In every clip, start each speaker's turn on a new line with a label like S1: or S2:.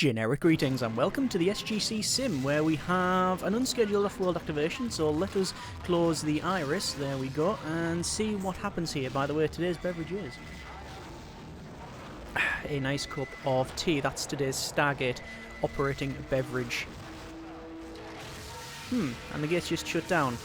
S1: Generic greetings and welcome to the SGCSim, where we have an unscheduled off-world activation, so let us close the iris, there we go, and see what happens here. By the way, today's beverage is a nice cup of tea. That's today's Stargate operating beverage. And the gate's just shut down.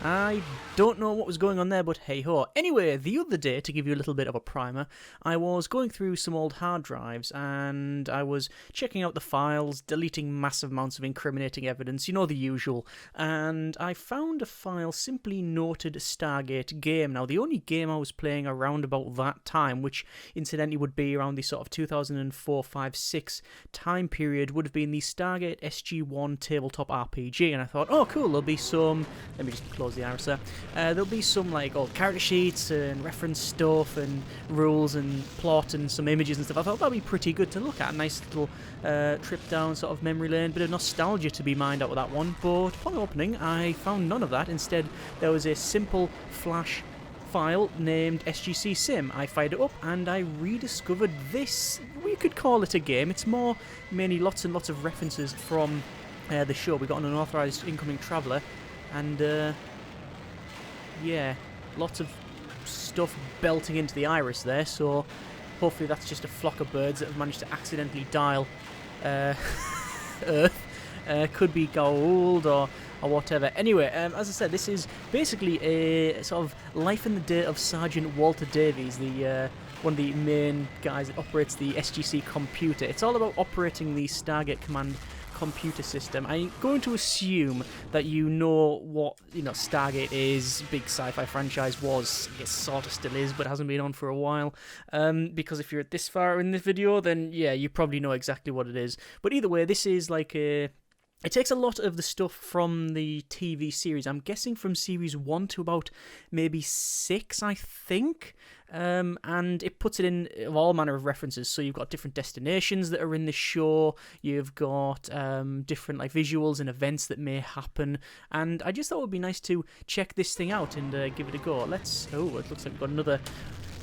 S1: I don't know what was going on there, but hey-ho. Anyway, the other day, to give you a little bit of a primer, I was going through some old hard drives, and I was checking out the files, deleting massive amounts of incriminating evidence, you know, the usual, and I found a file simply noted Stargate game. Now, the only game I was playing around about that time, which incidentally would be around the sort of 2004, 5, 6 time period, would have been the Stargate SG-1 tabletop RPG, and I thought, oh cool, there'll be some... Let me just close the iris there. There'll be some like old character sheets and reference stuff and rules and plot and some images and stuff. I thought that'd be pretty good to look at. A nice little trip down sort of memory lane, bit of nostalgia to be mined out of that one. But upon opening, I found none of that. Instead, there was a simple flash file named SGCSim. I fired it up and I rediscovered this. We could call it a game. It's more mainly lots and lots of references from the show. We got an unauthorized incoming traveller. And, yeah, lots of stuff belting into the iris there, so hopefully that's just a flock of birds that have managed to accidentally dial Earth. Could be gold or whatever. Anyway, as I said, this is basically a sort of life in the day of Sergeant Walter Davies, the one of the main guys that operates the SGC computer. It's all about operating the Stargate Command computer system. I'm going to assume that you know what, Stargate is, big sci-fi franchise was. It sort of still is, but hasn't been on for a while. Because if you're this far in this video, then yeah, you probably know exactly what it is. But either way, this is like a... It takes a lot of the stuff from the TV series. I'm guessing from series 1 to about maybe 6, I think. And it puts it in of all manner of references. So you've got different destinations that are in the show. You've got different like visuals and events that may happen. And I just thought it would be nice to check this thing out and give it a go. Let's... Oh, it looks like we've got another...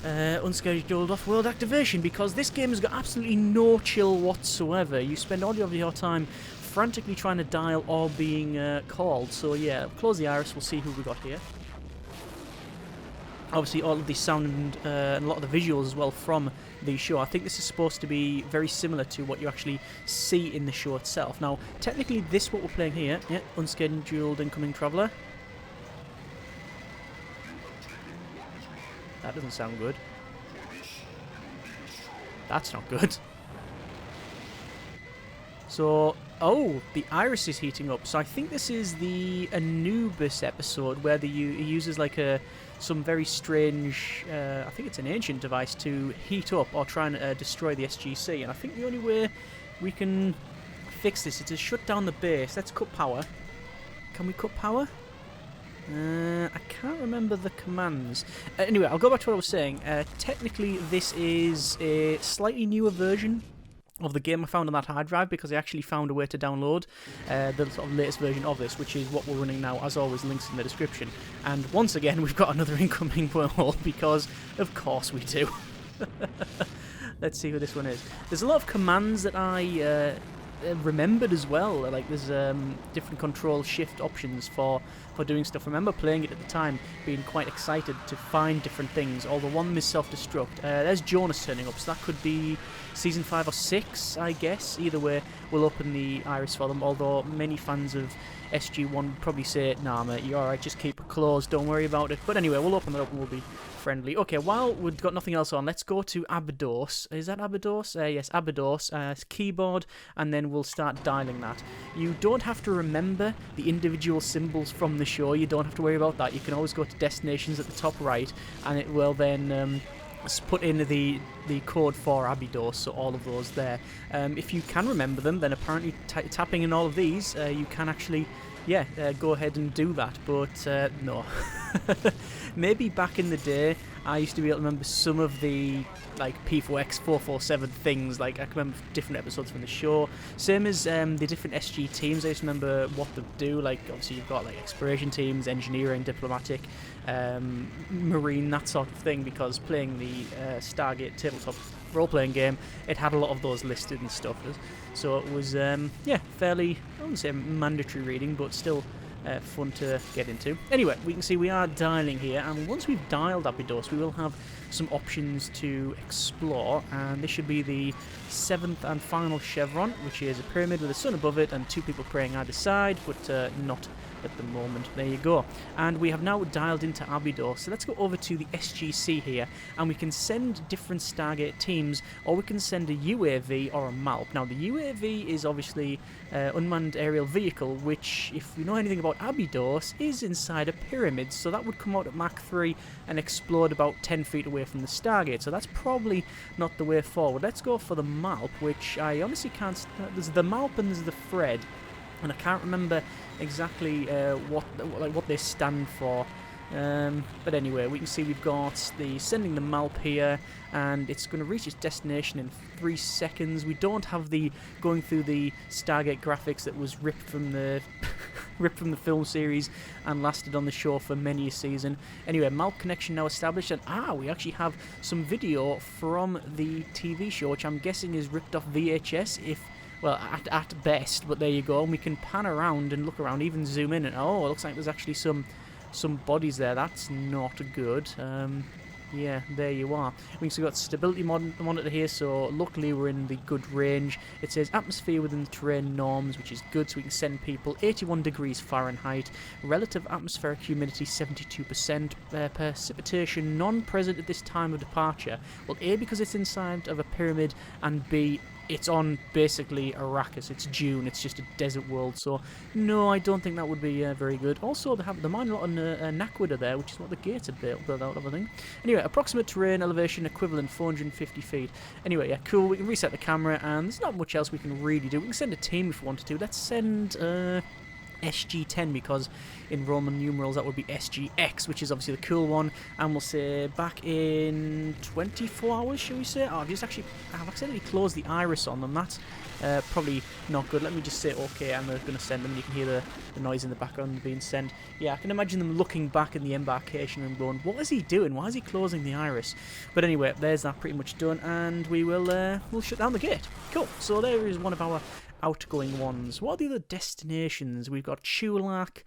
S1: unscheduled off-world activation, because this game has got absolutely no chill whatsoever. You spend all of your time frantically trying to dial or being called. So yeah, close the iris, we'll see who we got here. Obviously all of the sound and a lot of the visuals as well from the show. I think this is supposed to be very similar to what you actually see in the show itself. Now, technically this what we're playing here, yeah, unscheduled incoming traveller. That doesn't sound good. That's not good. So, oh, the iris is heating up. So I think this is the Anubis episode where he uses like some very strange, I think it's an ancient device to heat up or try and destroy the SGC. And I think the only way we can fix this is to shut down the base. Let's cut power. Can we cut power? I can't remember the commands. Anyway, I'll go back to what I was saying. Technically, this is a slightly newer version of the game I found on that hard drive, because I actually found a way to download the sort of latest version of this, which is what we're running now. As always, links in the description. And once again, we've got another incoming wormhole, because of course we do. Let's see who this one is. There's a lot of commands that I remembered as well. Like there's different control shift options for doing stuff. I remember playing it at the time, being quite excited to find different things, although one of them is self-destruct. There's Jonas turning up, so that could be season 5 or 6, I guess. Either way, we'll open the iris for them, although many fans of SG-1 would probably say, nah mate, you're alright, just keep it closed, don't worry about it. But anyway, we'll open that up and we'll be friendly. Okay, while we've got nothing else on, let's go to Abydos. Is that Abydos? Yes, Abydos. Keyboard, and then we'll start dialing that. You don't have to remember the individual symbols from the show. You don't have to worry about that. You can always go to destinations at the top right, and it will then put in the code for Abydos, so all of those there. If you can remember them, then apparently tapping in all of these, you can actually, yeah, go ahead and do that, but no. Maybe back in the day, I used to be able to remember some of the like P4X 447 things. Like I can remember different episodes from the show. Same as the different SG teams. I used to remember what they do. Like obviously you've got like exploration teams, engineering, diplomatic, marine, that sort of thing. Because playing the Stargate tabletop role-playing game, it had a lot of those listed and stuff. So it was, yeah, fairly, I wouldn't say mandatory reading, but still fun to get into. Anyway, we can see we are dialing here, and once we've dialed Abydos, we will have some options to explore, and this should be the 7th and final chevron, which is a pyramid with a sun above it and 2 people praying either side, but not at the moment. There you go. And we have now dialed into Abydos, so let's go over to the SGC here, and we can send different Stargate teams, or we can send a UAV or a MALP. Now, the UAV is obviously unmanned aerial vehicle, which, if you know anything about Abydos, is inside a pyramid, so that would come out at Mach 3 and explode about 10 feet away from the Stargate, so that's probably not the way forward. Let's go for the MALP, which I honestly can't... There's the MALP and there's the Fred, and I can't remember exactly what they stand for. But anyway, we can see we've got the sending the MALP here, and it's going to reach its destination in 3 seconds. We don't have the going through the Stargate graphics that was ripped from the ripped from the film series and lasted on the show for many a season. Anyway, MALP connection now established, and we actually have some video from the TV show, which I'm guessing is ripped off VHS, if... Well, at best, but there you go. And we can pan around and look around, even zoom in, and oh, it looks like there's actually some bodies there. That's not good. Yeah, there you are. We've got stability monitor here, so luckily we're in the good range. It says atmosphere within the terrain norms, which is good, so we can send people 81 degrees Fahrenheit, relative atmospheric humidity 72%, precipitation non-present at this time of departure. Well, A, because it's inside of a pyramid, and B, it's on basically Arrakis. It's June. It's just a desert world. So no, I don't think that would be very good. Also, they mine a lot on Naquita there, which is what the gates are built out of, I think. Anyway, approximate terrain elevation equivalent 450 feet. Anyway, yeah, cool. We can reset the camera, and there's not much else we can really do. We can send a team if we wanted to. Let's send SG-10, because in Roman numerals that would be SGX, which is obviously the cool one, and we'll say back in 24 hours, shall we say? Oh, I've accidentally closed the iris on them. That's probably not good. Let me just say okay, I'm going to send them, and you can hear the noise in the background being sent. Yeah, I can imagine them looking back in the embarkation and going, what is he doing? Why is he closing the iris? But anyway, there's that pretty much done, and we will we'll shut down the gate. Cool. So there is one of our outgoing ones. What are the other destinations? We've got Chulak,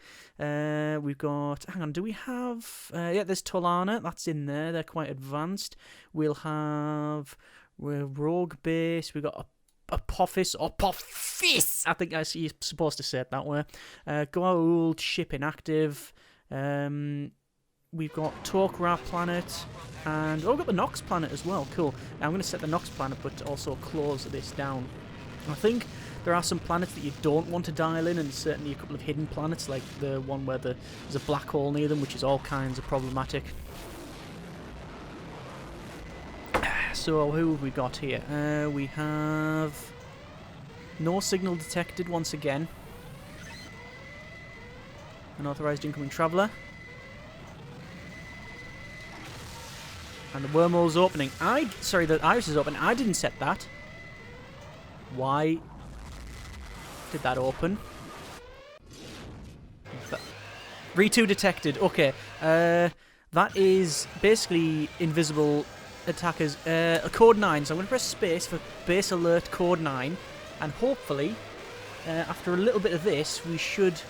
S1: we've got, hang on, do we have, yeah, there's Tolana, that's in there, they're quite advanced. We'll have Rogue Base, we've got Apophis, I think you're supposed to say it that way. Goa'uld, ship inactive, we've got Tok'ra planet, and we've got the Nox planet as well. Cool. Now I'm going to set the Nox planet, but also close this down. I think there are some planets that you don't want to dial in, and certainly a couple of hidden planets, like the one where there's a black hole near them, which is all kinds of problematic. So who have we got here? We have no signal detected once again. Unauthorized incoming traveller. And the wormhole's opening. The iris is open. I didn't set that. Why did that open? Re2 detected. Okay. That is basically invisible attackers. Code 9. So I'm going to press space for base alert code 9. And hopefully, after a little bit of this, we should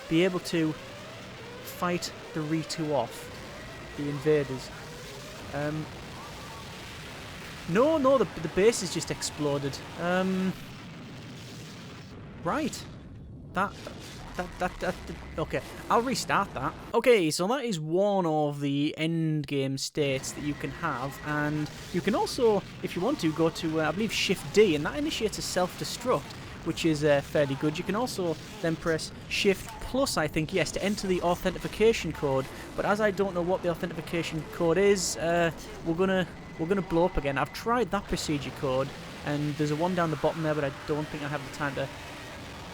S1: be able to fight the Re2 off. The invaders. No, the base has just exploded. Right. Okay, I'll restart that. Okay, so that is one of the end game states that you can have, and you can also, if you want to, go to, I believe, Shift D, and that initiates a self-destruct, which is fairly good. You can also then press Shift plus, I think, yes, to enter the authentication code, but as I don't know what the authentication code is, we're gonna blow up again. I've tried that procedure code, and there's a one down the bottom there, but I don't think I have the time to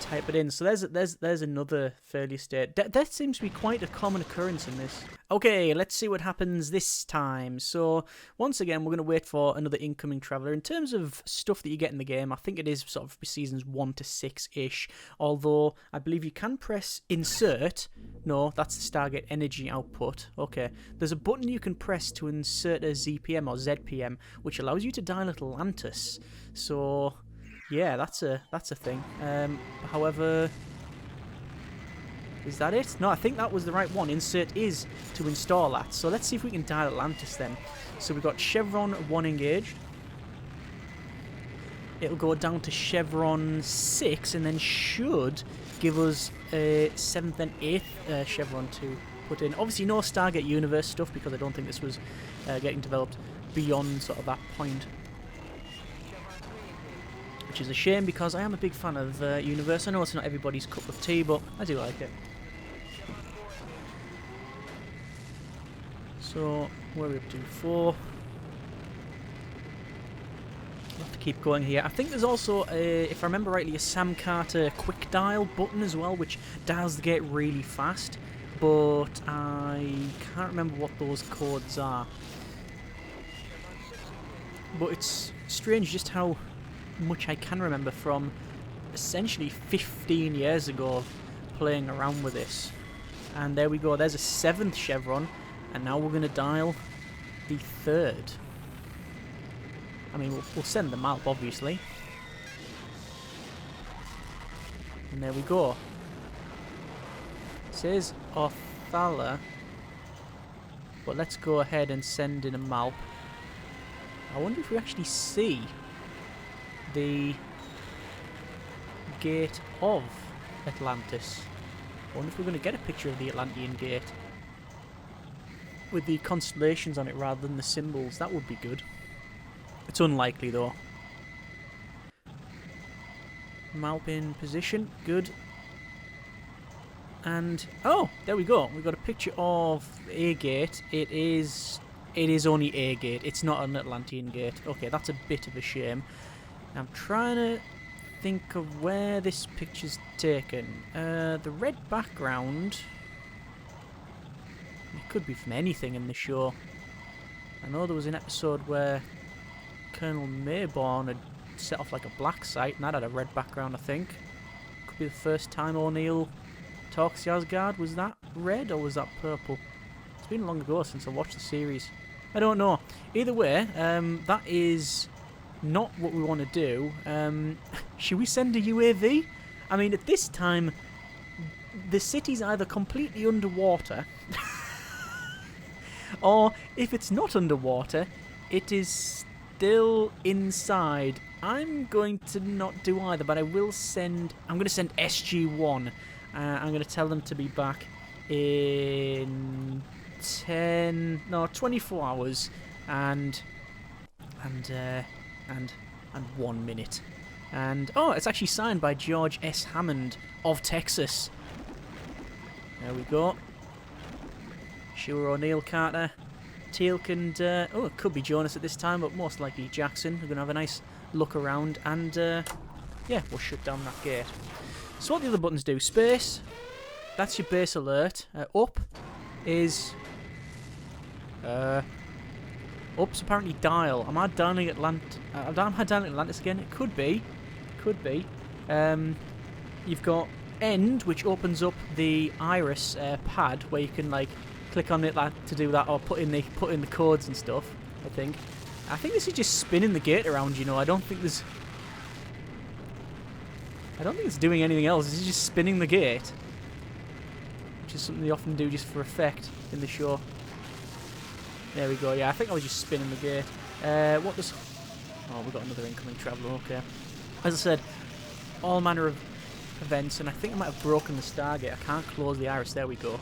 S1: type it in. So there's another failure state. That seems to be quite a common occurrence in this. Okay, let's see what happens this time. So once again, we're going to wait for another incoming traveller. In terms of stuff that you get in the game, I think it is sort of seasons 1 to 6-ish. Although I believe you can press insert. No, that's the Stargate energy output. Okay, there's a button you can press to insert a ZPM or ZPM, which allows you to dial Atlantis. So yeah, that's a thing. However, is that it? No, I think that was the right one. Insert is to install that. So let's see if we can dial Atlantis then. So we've got chevron 1 engaged. It'll go down to chevron 6 and then should give us a 7th and 8th chevron to put in. Obviously no Stargate universe stuff because I don't think this was getting developed beyond sort of that point. Which is a shame because I am a big fan of universe. I know it's not everybody's cup of tea, but I do like it. So, where are we up to? 4. We'll have to keep going here. I think there's also, if I remember rightly, a Sam Carter quick dial button as well, which dials the gate really fast. But I can't remember what those codes are. But it's strange just how much I can remember from essentially 15 years ago of playing around with this. And there we go, there's a 7th chevron, and now we're going to dial the 3rd. I mean, we'll send them out, obviously. And there we go. It says Othala, but let's go ahead and send in a Malp. I wonder if we actually see the gate of Atlantis. I wonder if we're going to get a picture of the Atlantean gate with the constellations on it rather than the symbols. That would be good. It's unlikely though. Malp in position. Good. And oh, there we go. We've got a picture of a gate. It is only a gate. It's not an Atlantean gate. Okay, that's a bit of a shame. I'm trying to think of where this picture's taken. The red background. It could be from anything in the show. I know there was an episode where Colonel Mayborn had set off like a black site, and that had a red background, I think. Could be the first time O'Neill talks to Asgard. Was that red or was that purple? It's been long ago since I watched the series. I don't know. Either way, that is not what we want to do. Should we send a UAV? I mean, at this time, the city's either completely underwater, or if it's not underwater, it is still inside. I'm going to not do either, but I will send... I'm going to send SG-1. I'm going to tell them to be back in 24 hours and 1 minute. And oh, it's actually signed by George S. Hammond of Texas. There we go. Sure, O'Neill, Carter, Teal'c, and oh, it could be Jonas at this time, but most likely Jackson. We're gonna have a nice look around, and yeah, we'll shut down that gate. So what the other buttons do? Space. That's your base alert. Up is up's apparently dial. Am I dialing Atlantis again? It could be. Could be. You've got end, which opens up the iris pad where you can like click on it to do that, or put in the codes and stuff. I think this is just spinning the gate around. You know, I don't think it's doing anything else. This is just spinning the gate, which is something they often do just for effect in the show. There we go. Yeah, I think I was just spinning the gate. What does... Oh, we've got another incoming traveller. Okay. As I said, all manner of events, and I think I might have broken the Stargate. I can't close the iris. There we go.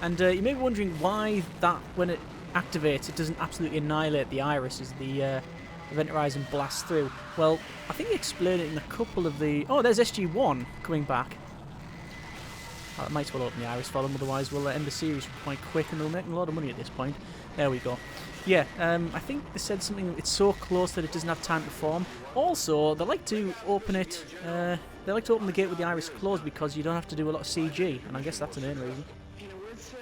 S1: And you may be wondering why that, when it activates, it doesn't absolutely annihilate the iris as the event horizon blasts through. Well, I think they explain it in a couple of the... Oh, there's SG-1 coming back. I might as well open the iris for them, otherwise we'll end the series quite quick and they'll make a lot of money at this point. There we go. Yeah, I think they said something, it's so close that it doesn't have time to form. Also, they like to open it, they like to open the gate with the iris closed because you don't have to do a lot of CG, and I guess that's the main reason.
S2: In a word, sir?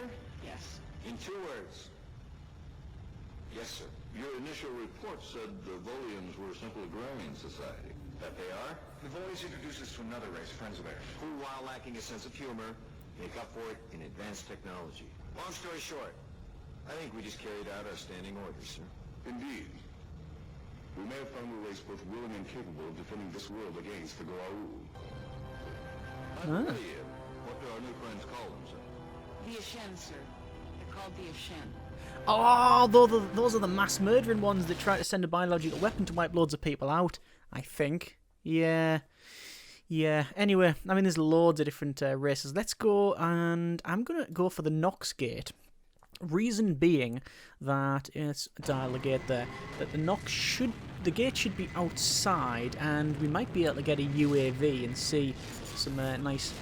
S2: Yes.
S3: In 2 words. Yes, sir. Your initial report said the Volians were a simple agrarian society. That they are?
S2: The Volians introduced us to another race, friends of theirs, who, while lacking a sense of humor, make up for it in advanced technology. Long story short, I think we just carried out our standing orders, sir.
S3: Indeed. We may have found a race both willing and capable of defending this world against the Goa'uld. What do our new friends call them, sir?
S4: The Ashen, sir. They're called the Ashen.
S1: Oh, those are the mass murdering ones that try to send a biological weapon to wipe loads of people out, I think. Yeah. Yeah, anyway, I mean, there's loads of different races. Let's go, and I'm going to go for the Nox Gate. Reason being that, let's dial the gate there, that the gate should be outside, and we might be able to get a UAV and see some nice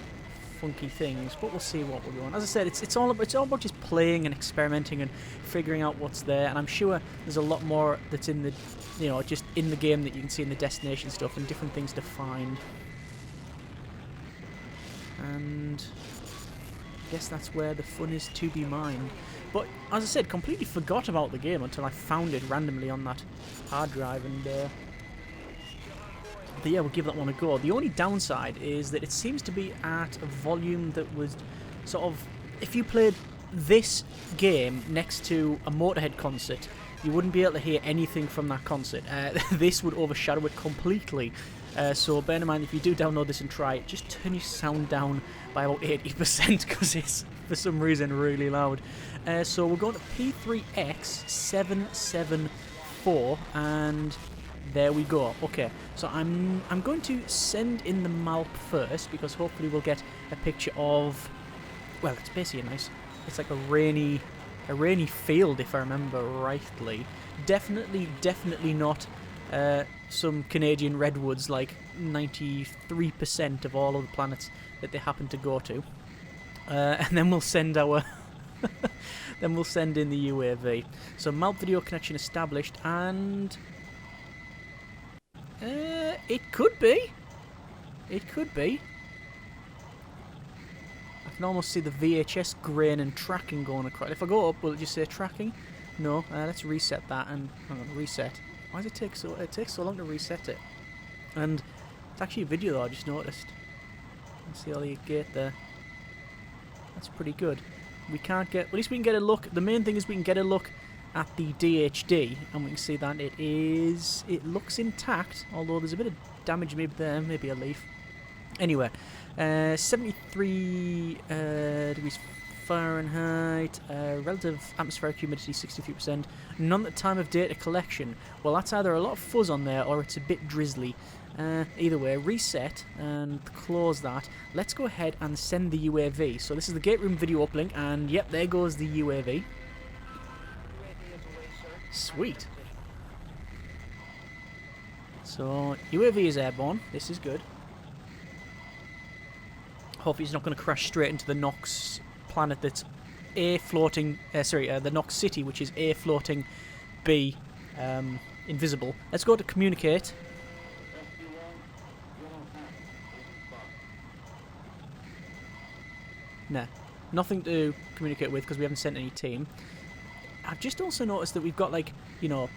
S1: funky things, but we'll see what we're doing. As I said, it's all about just playing and experimenting and figuring out what's there, and I'm sure there's a lot more that's in the, just in the game that you can see in the destination stuff and different things to find. And I guess that's where the fun is to be mined. But as I said, completely forgot about the game until I found it randomly on that hard drive, and but yeah, we'll give that one a go. The only downside is that it seems to be at a volume that was sort of, if you played this game next to a Motorhead concert, you wouldn't be able to hear anything from that concert. This would overshadow it completely. So bear in mind, if you do download this and try it, just turn your sound down by about 80% because it's, for some reason, really loud. So we're going to P3X774, and there we go. Okay, so I'm going to send in the Malp first because hopefully we'll get a picture of, well, it's basically it's like a rainy field if I remember rightly. Definitely not some Canadian redwoods like 93% of all of the planets that they happen to go to. And then we'll send our then we'll send in the UAV. So Malp video connection established, and it could be. It could be. I can almost see the VHS grain and tracking going across. If I go up, will it just say tracking? No. Let's reset that, and I'm going to reset. Why does it take so? It takes so long to reset it. And it's actually a video though, I just noticed. Let's see all the gate there. That's pretty good. We can't get, at least we can get a look. The main thing is we can get a look at the DHD, and we can see that it looks intact, although there's a bit of damage maybe there, maybe a leaf. Anyway, 73 degrees Fahrenheit, relative atmospheric humidity 63%, none at the time of data collection. Well, that's either a lot of fuzz on there or it's a bit drizzly. Either way, reset and close that. Let's go ahead and send the UAV. So this is the gate room video uplink, and yep, there goes the UAV. Sweet. So UAV is airborne. This is good. Hopefully it's not going to crash straight into the Nox planet that's A, floating, the Nox city, which is A, floating, B, invisible. Let's go to communicate. Nah, nothing to communicate with because we haven't sent any team. I've just also noticed that we've got, like,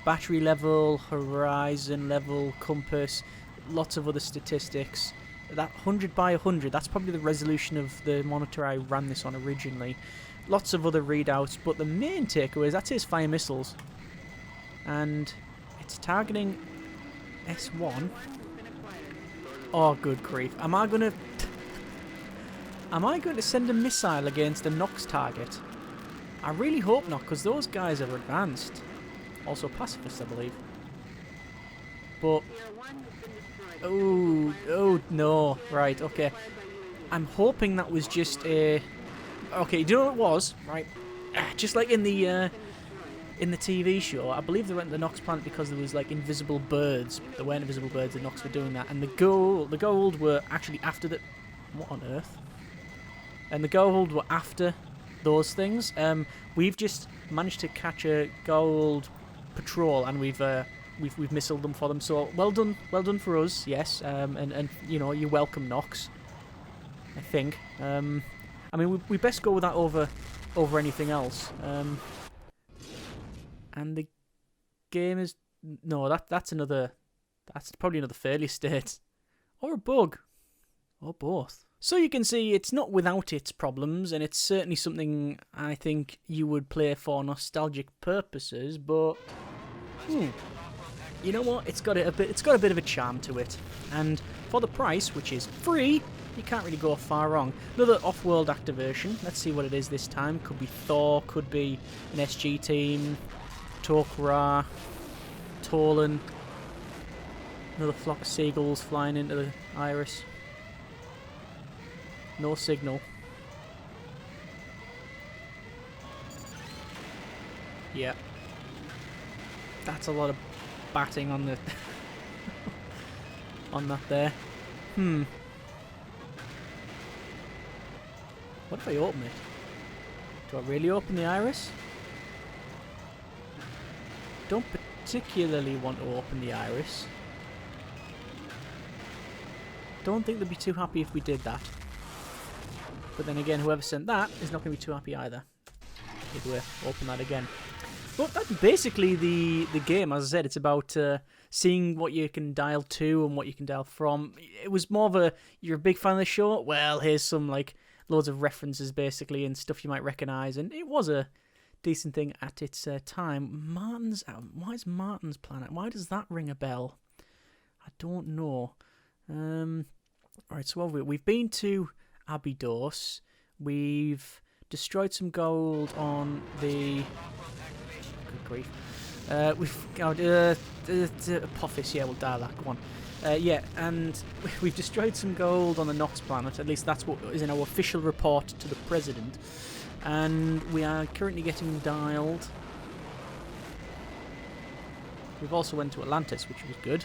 S1: battery level, horizon level, compass, lots of other statistics. That 100 by 100, that's probably the resolution of the monitor I ran this on originally. Lots of other readouts, but the main takeaway is that is fire missiles. And it's targeting S1. Oh, good grief. Am I going to send a missile against a Nox target? I really hope not, because those guys are advanced. Also pacifists, I believe. But oh no, right, okay. I'm hoping that was just a... Okay, do you know what it was? Right, just like in the TV show, I believe they went to the Nox planet because there was, like, invisible birds. There weren't invisible birds, the Nox were doing that. And the Goa'uld were actually after the... What on earth? And the Goa'uld were after those things. We've just managed to catch a Goa'uld patrol, and we've missiled them for them. So well done for us. Yes, and you know, you're welcome, Nox. I think. I mean, we best go with that over anything else. And the game is no, that's probably another failure state, or a bug, or both. So you can see it's not without its problems, and it's certainly something I think you would play for nostalgic purposes. But you know what? It's got a bit of a charm to it, and for the price, which is free, you can't really go far wrong. Another off-world activation. Let's see what it is this time. Could be Thor, could be an SG team, Tok'ra, Tolan. Another flock of seagulls flying into the iris. No signal. Yeah. That's a lot of batting on the on that there. What if I open it? Do I really open the iris? Don't particularly want to open the iris. Don't think they'd be too happy if we did that. But then again, whoever sent that is not going to be too happy either. If we open that again. But that's basically the game. As I said, it's about seeing what you can dial to and what you can dial from. It was more of a, you're a big fan of the show? Well, here's some like loads of references basically and stuff you might recognise. And it was a decent thing at its time. Why is Martin's planet? Why does that ring a bell? I don't know. Alright, so we've been to Abydos. We've destroyed some gold on the... Good grief. We've got Apophis, yeah, we'll dial that, go on. Yeah, and we've destroyed some gold on the Nox planet, at least that's what is in our official report to the President. And we are currently getting dialed. We've also went to Atlantis, which was good.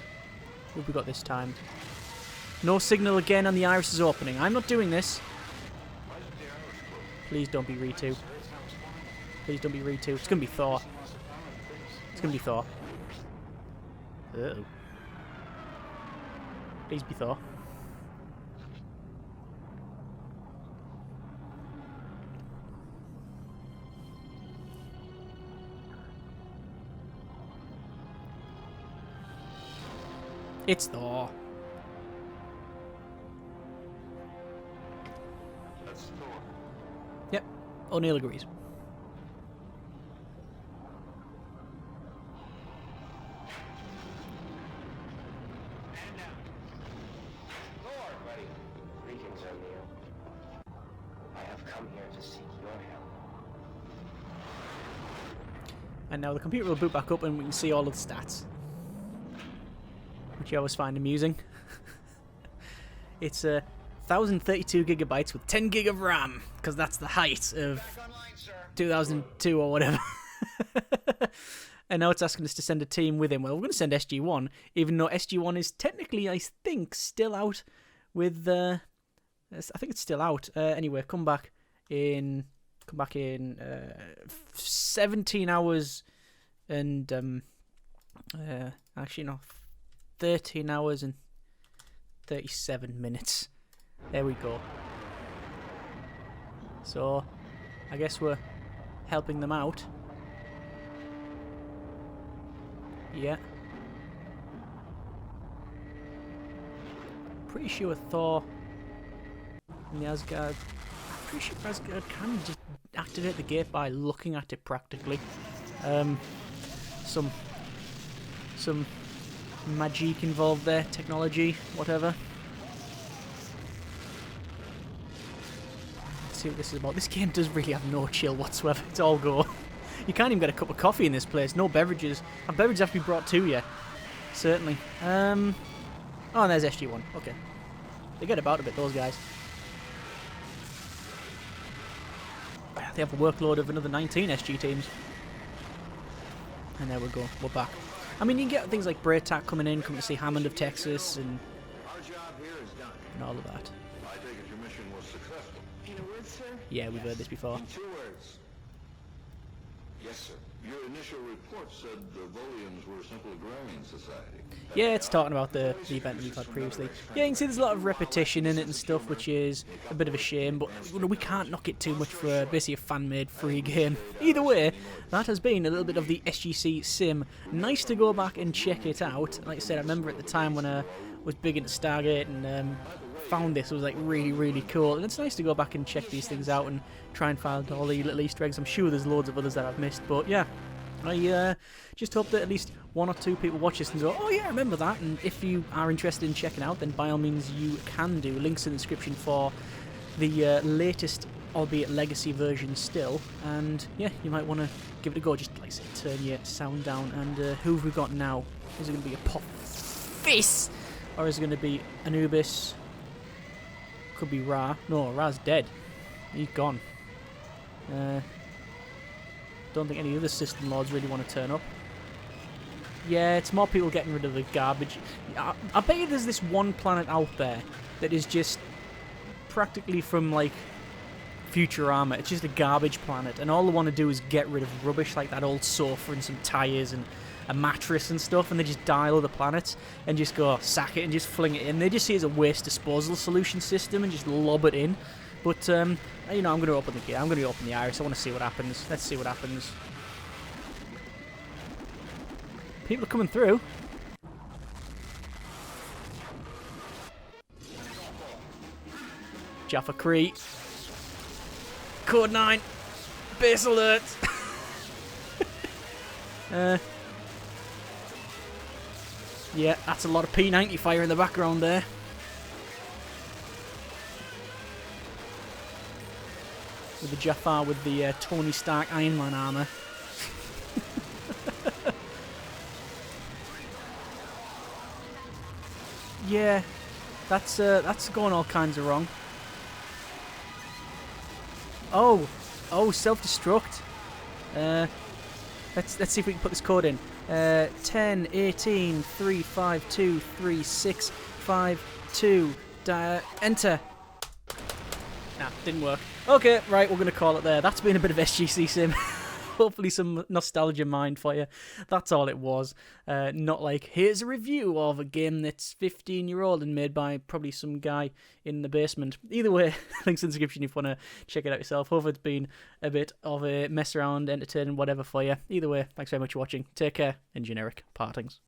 S1: What have we got this time? No signal again, and the iris is opening. I'm not doing this. Please don't be Ritu. Please don't be Ritu. It's going to be Thor. It's going to be Thor. Uh-oh. Please be Thor. It's Thor.
S3: That's Thor.
S1: Yep, O'Neill agrees.
S5: Thor, buddy. Greetings, O'Neill. I have come here to seek your help.
S1: And now the computer will boot back up and we can see all of the stats. Which I always find amusing. It's 1,032 gigabytes with 10 gig of RAM, because that's the height of 2002 or whatever. And now it's asking us to send a team with him. Well, we're going to send SG-1, even though SG-1 is technically, I think, still out with... I think it's still out. Anyway, come back in 17 hours and... actually, no. 13 hours and 37 minutes. There we go. So, I guess we're helping them out. Yeah. Pretty sure Thor and the Asgard... I'm pretty sure Asgard can just activate the gate by looking at it practically. Some magic involved there, technology, whatever. Let's see what this is about. This game does really have no chill whatsoever. It's all go. You can't even get a cup of coffee in this place. No beverages. And beverages have to be brought to you. Certainly. Oh, and there's SG-1. Okay. They get about a bit, those guys. They have a workload of another 19 SG teams. And there we go. We're back. I mean, you can get things like Braytac coming to see Hammond of Texas and all of that.
S3: I take it your mission was successful.
S4: In a word, sir?
S1: Yeah, we've heard this before.
S2: In 2 words. Yes, sir.
S3: Your initial report said the Volians were a simple agrarian society.
S1: Yeah, it's talking about the event we've had previously. Yeah, you can see there's a lot of repetition in it and stuff, which is a bit of a shame, but we can't knock it too much for basically a fan-made free game. Either way, that has been a little bit of the SGCSim. Nice to go back and check it out. Like I said, I remember at the time when I was big into Stargate and found this, it was like really, really cool. And it's nice to go back and check these things out and try and find all the little Easter eggs. I'm sure there's loads of others that I've missed, but yeah. I just hope that at least one or two people watch this and go, oh yeah, I remember that. And if you are interested in checking out, then by all means you can do. Links in the description for the latest, albeit legacy version still. And yeah, you might want to give it a go. Just like I said, turn your sound down. And who have we got now? Is it going to be a Apophis? Or is it going to be Anubis? Could be Ra. No, Ra's dead. He's gone. Don't think any other system lords really want to turn up. Yeah, it's more people getting rid of the garbage. I bet you there's this one planet out there that is just practically from, like, Futurama. It's just a garbage planet, and all they want to do is get rid of rubbish like that old sofa and some tyres and a mattress and stuff, and they just dial other planets and just go sack it and just fling it in. They just see it as a waste disposal solution system and just lob it in. But, you know, I'm going to open the gate. I'm going to open the iris. I want to see what happens. Let's see what happens. People are coming through. Jaffa Cree. Code 9. Base alert. Yeah, that's a lot of P90 fire in the background there. With the Jafar with the Tony Stark Iron Man armour. Yeah, that's going all kinds of wrong. Oh, self-destruct. Let's see if we can put this code in. 10, 18, 3, 5, 2, 3, 6, 5, 2. Enter. Nah, didn't work. Okay, right, we're going to call it there. That's been a bit of SGCSim. Hopefully some nostalgia mind for you. That's all it was. Not like, here's a review of a game that's 15-year-old and made by probably some guy in the basement. Either way, links in the description if you want to check it out yourself. Hope it's been a bit of a mess around, entertaining, whatever for you. Either way, thanks very much for watching. Take care, and generic partings.